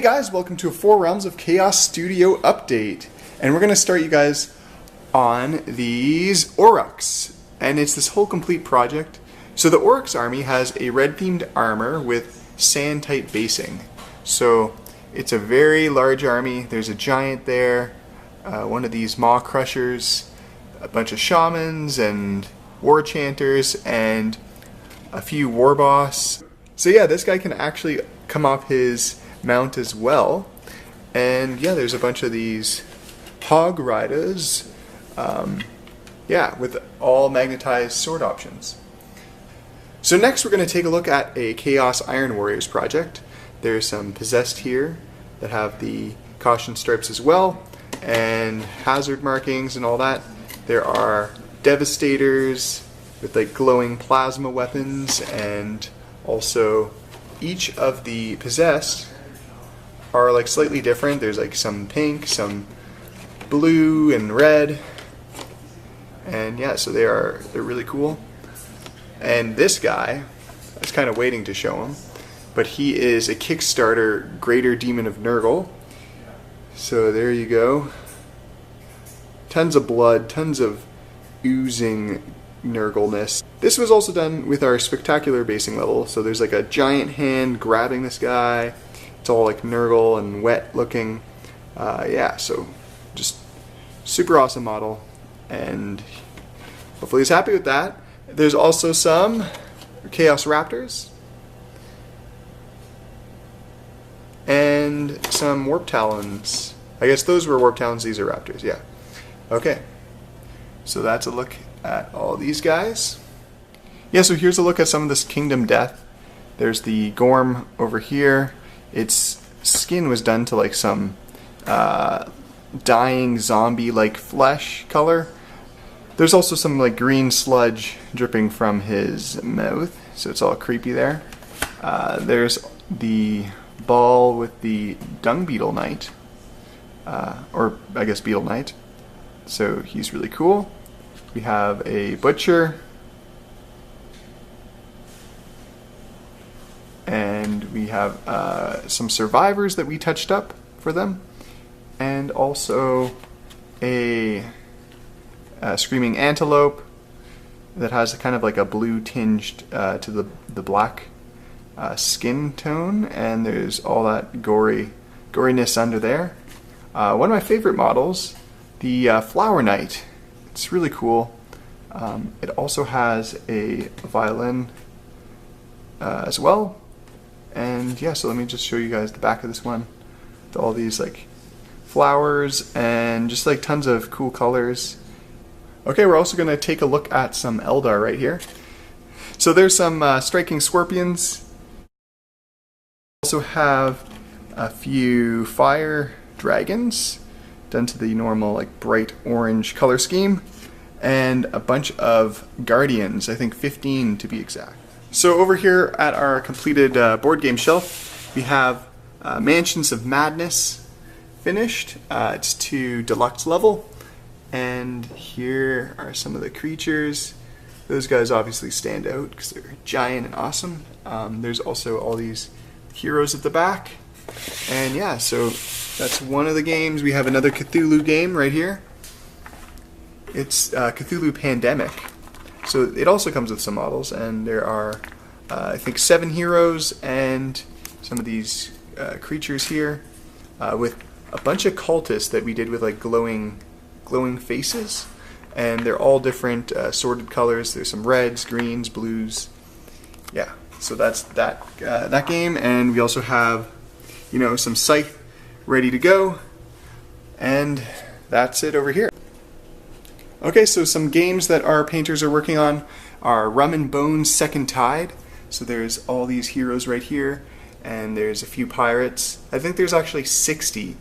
Hey guys, welcome to a 4 Realms of Chaos Studio update. And we're going to start you guys on these Orruks. And it's this whole complete project. So the Oryx army has a red themed armor with sand type basing. So it's a very large army. There's a giant there, one of these maw crushers, a bunch of shamans and war chanters, and a few war boss. So yeah, this guy can actually come off his mount as well. And yeah, there's a bunch of these hog riders, yeah, with all magnetized sword options. So next we're going to take a look at a Chaos Iron Warriors project. There's some possessed here that have the caution stripes as well, and hazard markings and all that. There are devastators with like glowing plasma weapons, and also each of the possessed are like slightly different. There's like some pink, some blue and red, and yeah, so they're really cool. And this guy, I was kind of waiting to show him, but he is a Kickstarter Greater Demon of Nurgle. So there you go. Tons of blood, tons of oozing Nurgleness. This was also done with our spectacular basing level, so there's like a giant hand grabbing this guy. It's all like Nurgle and wet looking. Yeah, so just super awesome model, and hopefully he's happy with that. There's also some Chaos Raptors and some Warp Talons. I guess those were Warp Talons, these are Raptors, yeah. Okay, so that's a look at all these guys. Yeah, so here's a look at some of this Kingdom Death. There's the Gorm over here. Its skin was done to like some dying zombie-like flesh color. There's also some like green sludge dripping from his mouth, so it's all creepy there. There's the ball with the Dung Beetle Knight, or I guess Beetle Knight. So he's really cool. We have a Butcher, and we have some survivors that we touched up for them, and also a Screaming Antelope that has kind of like a blue tinged to the black skin tone, and there's all that goriness under there. One of my favorite models, the Flower Knight. It's really cool. It also has a violin as well. And yeah, so let me just show you guys the back of this one with all these like flowers and just like tons of cool colors. Okay, we're also going to take a look at some Eldar right here. So there's some striking scorpions. Also have a few fire dragons done to the normal like bright orange color scheme, and a bunch of guardians, I think 15 to be exact. So over here at our completed board game shelf, we have Mansions of Madness finished. It's to deluxe level, and here are some of the creatures. Those guys obviously stand out because they're giant and awesome. There's also all these heroes at the back, and yeah, so that's one of the games. We have another Cthulhu game right here. It's Cthulhu Pandemic. So it also comes with some models, and there are, I think, 7 heroes and some of these creatures here, with a bunch of cultists that we did with like glowing faces, and they're all different sorted colors. There's some reds, greens, blues. Yeah, so that's that game, and we also have, you know, some Scythe ready to go, and that's it over here. Okay, so some games that our painters are working on are Rum Bones II Tide. So there's all these heroes right here, and there's a few pirates. I think there's actually 60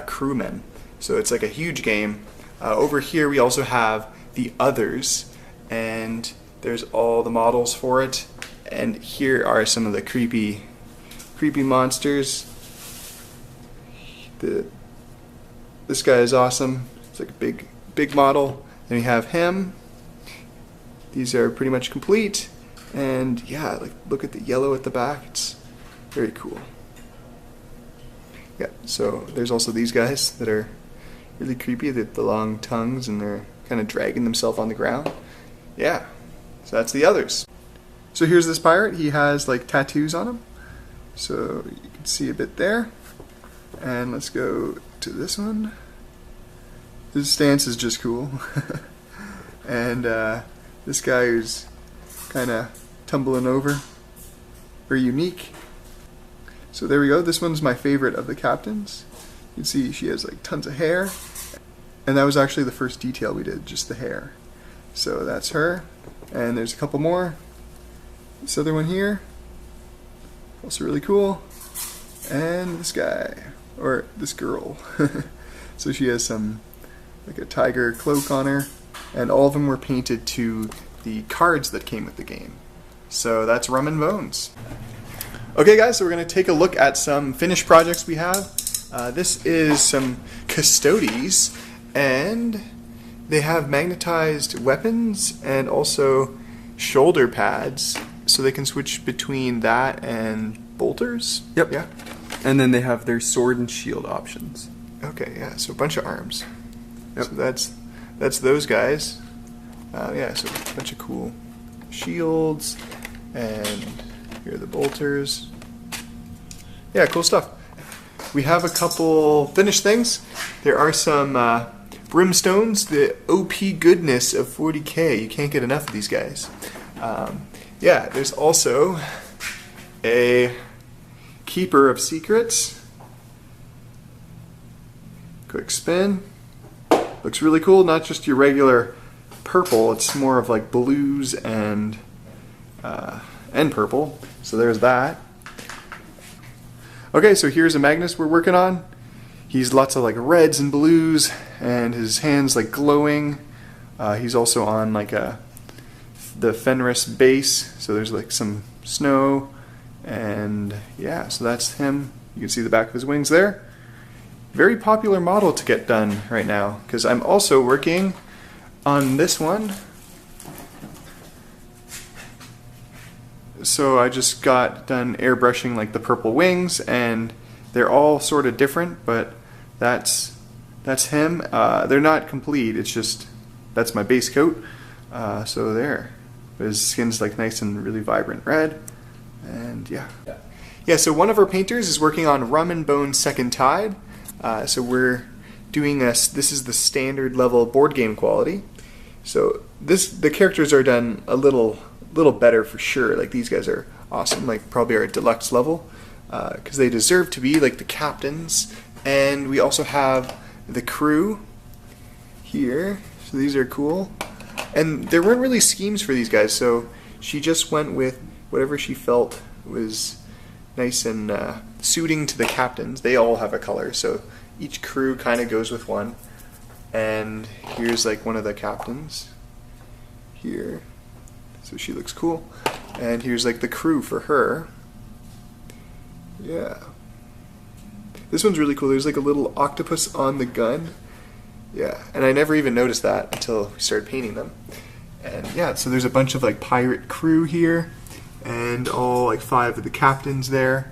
crewmen, so it's like a huge game. Over here we also have the Others, and there's all the models for it. And here are some of the creepy monsters. This guy is awesome. It's like a big model. Then we have him. These are pretty much complete, and yeah, like look at the yellow at the back. It's very cool. Yeah, so there's also these guys that are really creepy, the long tongues, and they're kind of dragging themselves on the ground. Yeah, so that's the others. So here's this pirate. He has like tattoos on him. So you can see a bit there. And let's go to this one. His stance is just cool. And this guy who's kind of tumbling over. Very unique. So there we go. This one's my favorite of the captains. You can see she has like tons of hair. And that was actually the first detail we did, just the hair. So that's her. And there's a couple more. This other one here. Also really cool. And this guy. Or this girl. So she has some, like a tiger cloak on her. And all of them were painted to the cards that came with the game. So that's Rum and Bones. Okay guys, so we're going to take a look at some finished projects we have. This is some Custodes, and they have magnetized weapons and also shoulder pads, so they can switch between that and bolters. Yep. Yeah. And then they have their sword and shield options. Okay, yeah, so a bunch of arms. Yep. So that's those guys. Yeah, so a bunch of cool shields, and here are the bolters. Yeah, cool stuff. We have a couple finished things. There are some brimstones, the OP goodness of 40k. You can't get enough of these guys. Yeah, there's also a Keeper of Secrets. Quick spin. Looks really cool, not just your regular purple, it's more of like blues and purple. So there's that. Okay, so here's a Magnus we're working on. He's lots of like reds and blues, and his hands like glowing. He's also on like the Fenris base, so there's like some snow, and yeah, so that's him. You can see the back of his wings there. Very popular model to get done right now, because I'm also working on this one. So I just got done airbrushing like the purple wings, and they're all sort of different, but that's him. They're not complete, it's just that's my base coat. So there, his skin's like nice and really vibrant red, and yeah. So one of our painters is working on Rum and Bone II Tide. So we're doing this is the standard level board game quality. So the characters are done a little better for sure. Like these guys are awesome, like probably our deluxe level, because they deserve to be like the captains. And we also have the crew here, so these are cool. And there weren't really schemes for these guys, so she just went with whatever she felt was nice and suiting to the captains. They all have a color, so each crew kind of goes with one. And here's like one of the captains here, so she looks cool. And here's like the crew for her. Yeah, this one's really cool. There's like a little octopus on the gun. Yeah, and I never even noticed that until we started painting them. And yeah, so there's a bunch of like pirate crew here, and all like 5 of the captains there,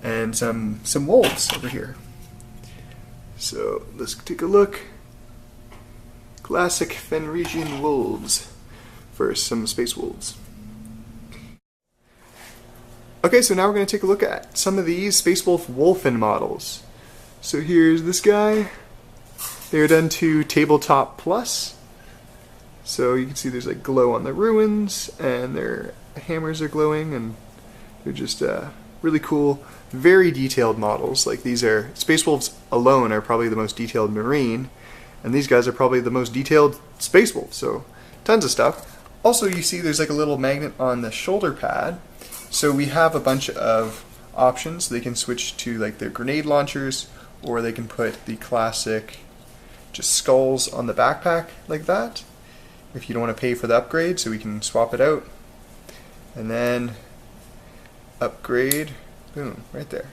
and some wolves over here. So let's take a look. Classic Fenrisian wolves. First, some space wolves. Okay, so now we're going to take a look at some of these Space Wolf Wolfen models. So here's this guy. They're done to Tabletop Plus. So you can see there's like glow on the ruins, and their hammers are glowing, and they're just really cool, very detailed models. Like these are, Space Wolves alone are probably the most detailed Marine, and these guys are probably the most detailed Space Wolves, so tons of stuff. Also, you see there's like a little magnet on the shoulder pad, so we have a bunch of options. They can switch to like their grenade launchers, or they can put the classic just skulls on the backpack like that, if you don't want to pay for the upgrade, so we can swap it out. And then upgrade, boom, right there.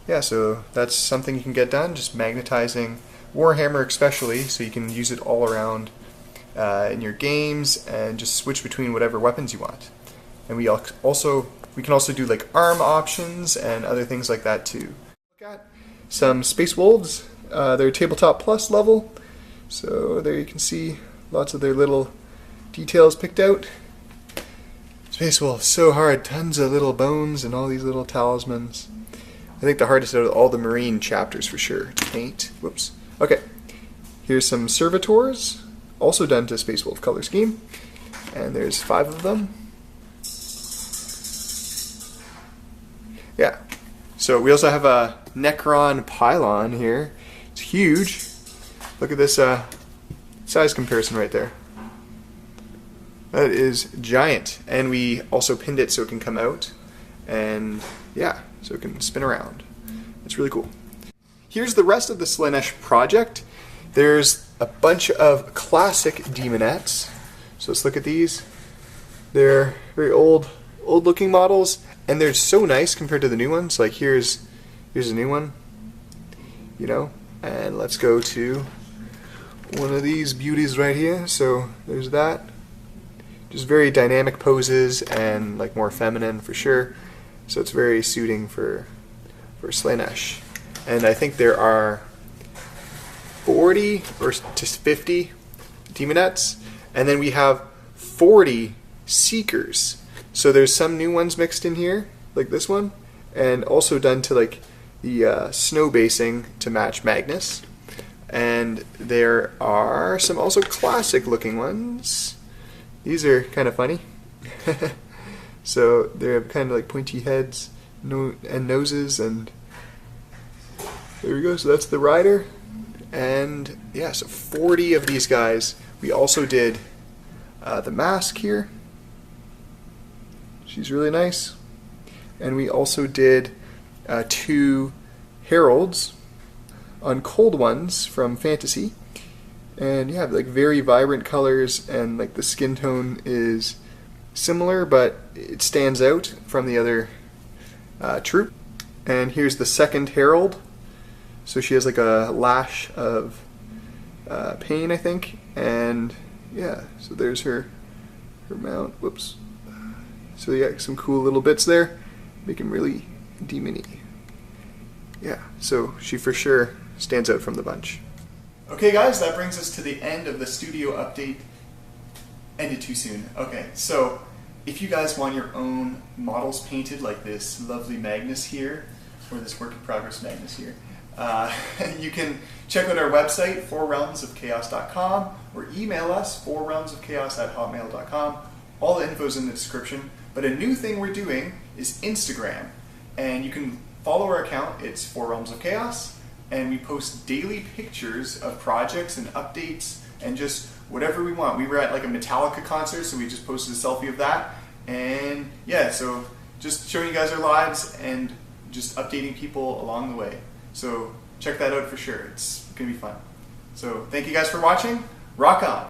Yeah, so that's something you can get done, just magnetizing Warhammer especially, so you can use it all around in your games and just switch between whatever weapons you want. And we can also do like arm options and other things like that too. Look at. some Space Wolves. They're Tabletop Plus level. So there you can see lots of their little details picked out. Space Wolves, so hard. Tons of little bones and all these little talismans. I think the hardest out of all the Marine chapters for sure to paint. Whoops. Okay. Here's some Servitors, also done to Space Wolf color scheme. And there's 5 of them. Yeah. So we also have a Necron Pylon here. It's huge. Look at this size comparison right there. That is giant. And we also pinned it so it can come out. And yeah, so it can spin around. It's really cool. Here's the rest of the Slaanesh project. There's a bunch of classic demonettes. So let's look at these. They're very old looking models, and they're so nice compared to the new ones. Like here's a new one, you know. And let's go to one of these beauties right here. So there's that. Just very dynamic poses and like more feminine for sure. So it's very suiting for Slaanesh. And I think there are 40 or to 50 demonettes, and then we have 40 seekers. So there's some new ones mixed in here, like this one, and also done to like the snow basing to match Magnus. And there are some also classic looking ones. These are kind of funny. So they have kind of like pointy heads and noses, and there we go. So that's the rider. And yeah, so 40 of these guys. We also did the mask here. She's really nice. And we also did 2 heralds on Cold Ones from Fantasy. And yeah, like very vibrant colors, and like the skin tone is similar, but it stands out from the other troop. And here's the second herald. So she has like a lash of pain, I think. And yeah, so there's her mount. Whoops. So yeah, some cool little bits there. Make him really demony. Yeah, so she for sure stands out from the bunch. Okay guys, that brings us to the end of the studio update. Ended too soon. Okay, so if you guys want your own models painted like this lovely Magnus here, or this work in progress Magnus here, you can check out our website, 4realmsofchaos.com, or email us, 4realmsofchaos@hotmail.com. All the info's in the description. But a new thing we're doing is Instagram, and you can follow our account. It's 4 Realms of Chaos, and we post daily pictures of projects and updates and just whatever we want. We were at like a Metallica concert, so we just posted a selfie of that. And yeah, so just showing you guys our lives and just updating people along the way. So check that out for sure. It's going to be fun. So thank you guys for watching. Rock on!